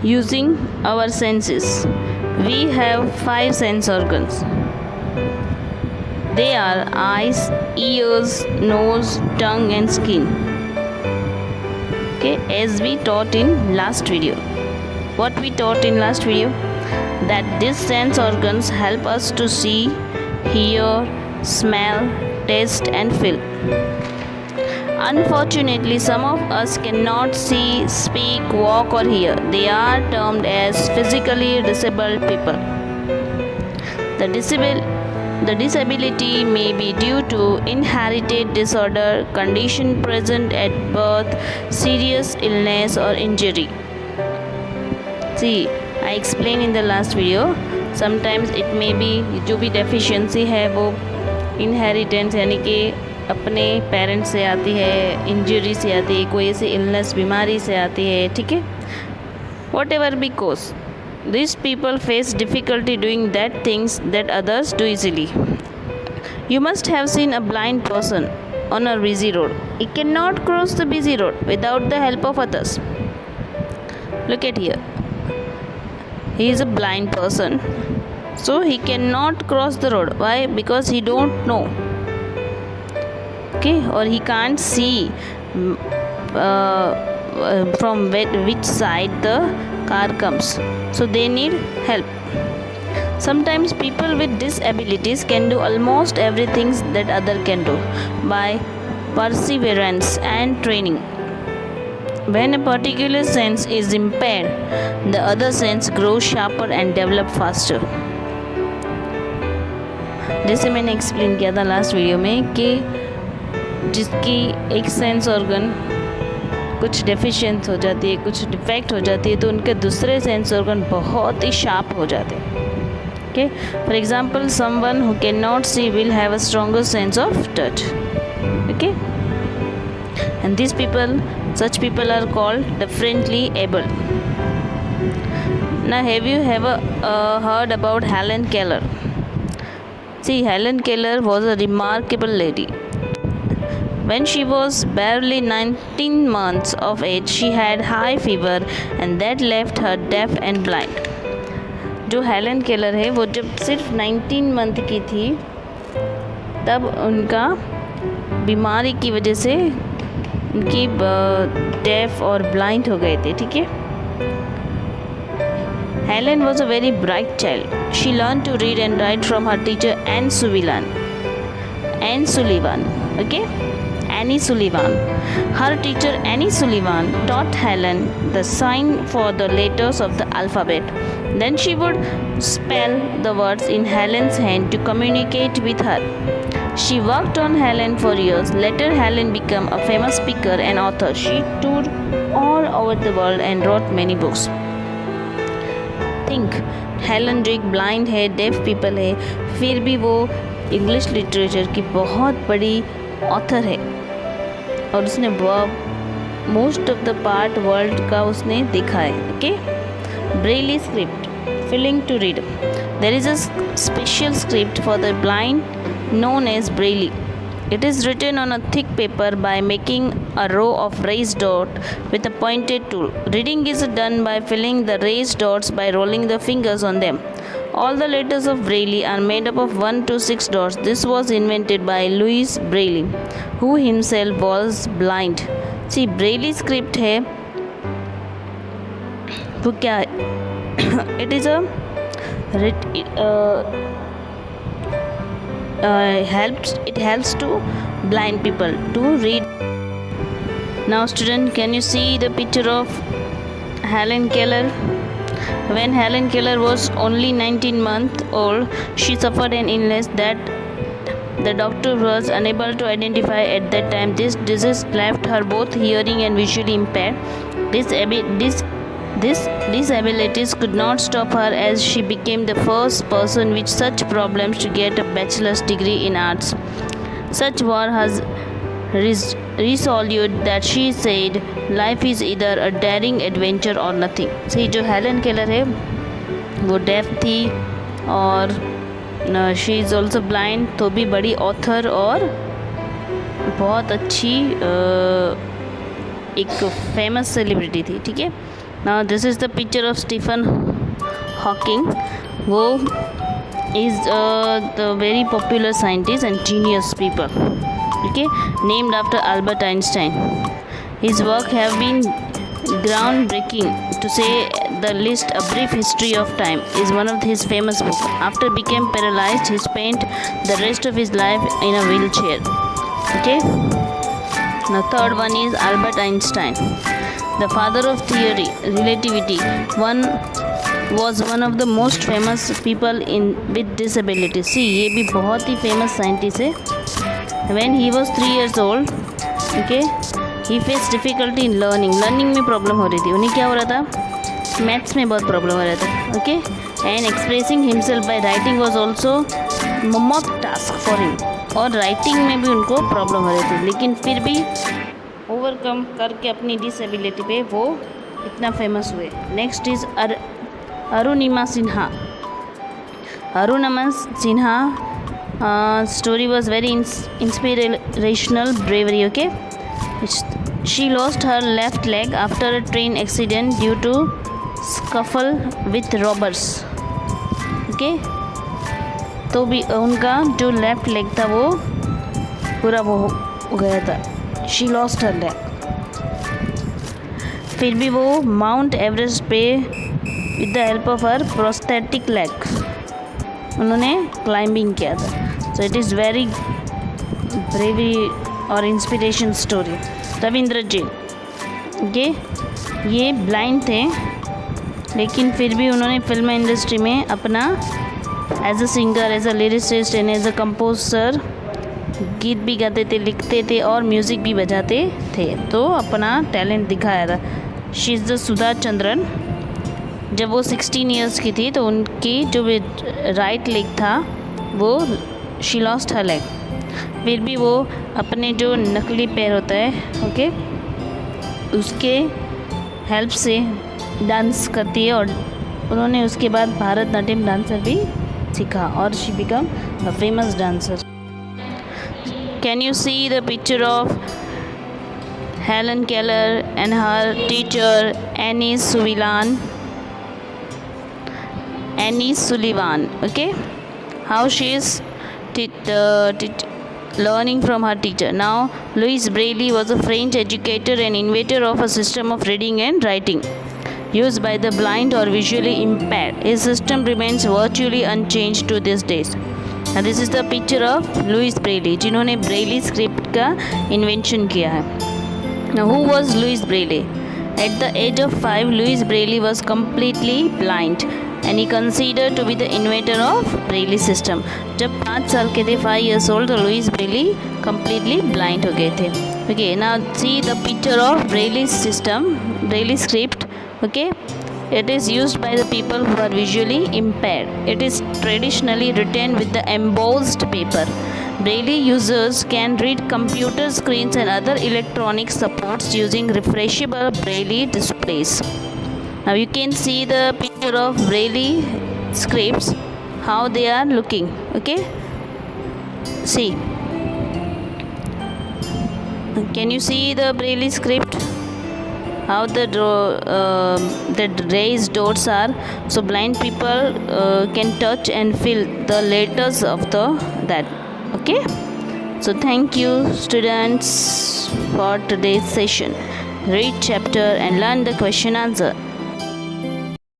using our senses. We have 5 sense organs. They are eyes, ears, nose, tongue and skin. Okay, as we taught in last video. What we taught in last video? That these sense organs help us to see, hear, smell, taste and feel. Unfortunately, some of us cannot see, speak, walk or hear. They are termed as physically disabled people. The disability may be due to inherited disorder, condition present at birth, serious illness or injury. See, I explained in the last video. Sometimes it may be जो भी deficiency है वो inheritance यानी कि अपने parents से आती है, इंजरी से आती है, कोई ऐसी इलनेस बीमारी से आती है, ठीक है. Whatever because, this people face difficulty doing that things that others do easily. You must have seen a blind person on a busy road. He cannot cross the busy road without the help of others. Look at here. He is a blind person, so he cannot cross the road. Why? Because he don't know. Okay, or he can't see from which side the car comes, so they need help. Sometimes people with disabilities can do almost everything that other can do by perseverance and training. When a particular sense is impaired, the other sense grows sharper and develops faster. जैसे मैंने explain किया था last video में कि जिसकी एक sense organ कुछ deficient हो जाती है, कुछ डिफेक्ट हो जाती है, तो उनके दूसरे सेंस ऑर्गन बहुत ही शार्प हो जाते हैं. Okay, for example someone who can not see will have a stronger sense of touch. Okay, and this people, such people are called differently able. Now have you ever heard about Helen Keller? See, Helen Keller was a remarkable lady. When she was barely 19 months of age, she had high fever and that left her deaf and blind. जो Helen Keller है वो जब सिर्फ 19 month की थी तब उनका बीमारी की वजह से उनकी डेफ और ब्लाइंड हो गए थे. ठीक है. Helen was a very bright child. She learn to read and write from her teacher Ann Sullivan. Okay, Annie Sullivan. Her teacher Annie Sullivan taught Helen the sign for the letters of the alphabet. Then she would spell the words in Helen's hand to communicate with her. She worked on Helen for years. Later, Helen became a famous speaker and author. She toured all over the world and wrote many books. Think, Helen जो एक blind है, def people है, फिर भी वो English literature की बहुत बड़ी ऑथर है और उसने most of the part world का उसने देखा है. Okay, Braille script, feeling to read. There is a special script for the blind known as Braille. It is written on a thick paper by making a row of raised dots with a pointed tool. Reading is done by filling the raised dots by rolling the fingers on them. All the letters of Braille are made up of 1 to 6 dots. This was invented by Louis Braille, who himself was blind. See, Braille script है वो क्या है? It is a it helps to blind people to read. Now student, can you see the picture of Helen Keller? When Helen Keller was only 19 months old, she suffered an illness that the doctor was unable to identify at that time. This disease left her both hearing and visually impaired. These disabilities could not stop her as she became the first person with such problems to get a bachelor's degree in arts. Such war has resolved that she said, life is either a daring adventure or nothing. See, जो Helen Keller है वो def थी और she is also blind, तो भी बड़ी author और बहुत अच्छी एक फेमस सेलिब्रिटी थी. ठीक है. Now this is the picture of Stephen Hawking. वो is the very popular scientist and genius people. Okay, named after Albert Einstein. His work have been groundbreaking. To say the least, A Brief History of Time is one of his famous books. After becoming paralyzed, he spent the rest of his life in a wheelchair. Okay. Now third one is Albert Einstein, the father of theory, relativity. Was one of the most famous people in with disabilities. See, ये भी बहुत ही famous scientist है. When he was 3 years old, okay, he faced difficulty in learning. Learning में problem हो रही थी. उन्हें क्या हो रहा था? Maths में बहुत problem हो रहा था. Okay, and expressing himself by writing was also mammoth task for him. और राइटिंग में भी उनको प्रॉब्लम हो रही थी, लेकिन फिर भी ओवरकम करके अपनी डिसेबिलिटी पे वो इतना फेमस हुए. Next is Arunima Sinha. Arunima Sinha story was very inspirational bravery. Okay, she lost her left leg after a train accident due to scuffle with robbers. Okay, तो भी उनका जो लेफ्ट लेग था वो पूरा वो हो गया था. She lost her leg. फिर भी वो माउंट एवरेस्ट पे with the help of her prosthetic leg उन्होंने क्लाइंबिंग किया था. So it is very bravery और इंस्पिरेशन स्टोरी. रविंद्र जैन, ये ब्लाइंड थे, लेकिन फिर भी उन्होंने फिल्म इंडस्ट्री में अपना as a singer, as a lyricist and as a composer गीत भी गाते थे, लिखते थे और म्यूज़िक भी बजाते थे, तो अपना टैलेंट दिखाया था. She is the Sudha Chandran. जब वो 16 ईयर्स की थी तो उनकी जो राइट लेग था वो शी लॉस्ट हर लेग. फिर भी वो अपने जो नकली पैर होता है, ओके, उसके हेल्प से डांस करती है और उन्होंने उसके बाद भारतनाट्यम डांसर भी सीखा और she become a famous dancer. Can you see the picture of Helen Keller and her teacher Annie's Sullivan. Okay, how she is learning from her teacher. Now, Louis Braille was a French educator and inventor of a system of reading and writing used by the blind or visually impaired. His system remains virtually unchanged to this day. Now, this is the picture of Louis Braille, जिन्होंने Braille script का invention किया है. Now, who was Louis Braille? At the age of 5, Louis Braille was completely blind and he considered to be the inventor of Braille system. जब 5 साल के थे, 5 years old, तो Louis Braille completely blind हो गए थे. Okay, now see the picture of Braille system, Braille script. Okay, it is used by the people who are visually impaired. It is traditionally written with the embossed paper. Braille users can read computer screens and other electronic supports using refreshable Braille displays. Now you can see the picture of Braille scripts, how they are looking. Okay, see, can you see the Braille script, how the raised dots are, so blind people can touch and feel the letters of that. Okay, so thank you students for today's session. Read chapter and learn the question answer.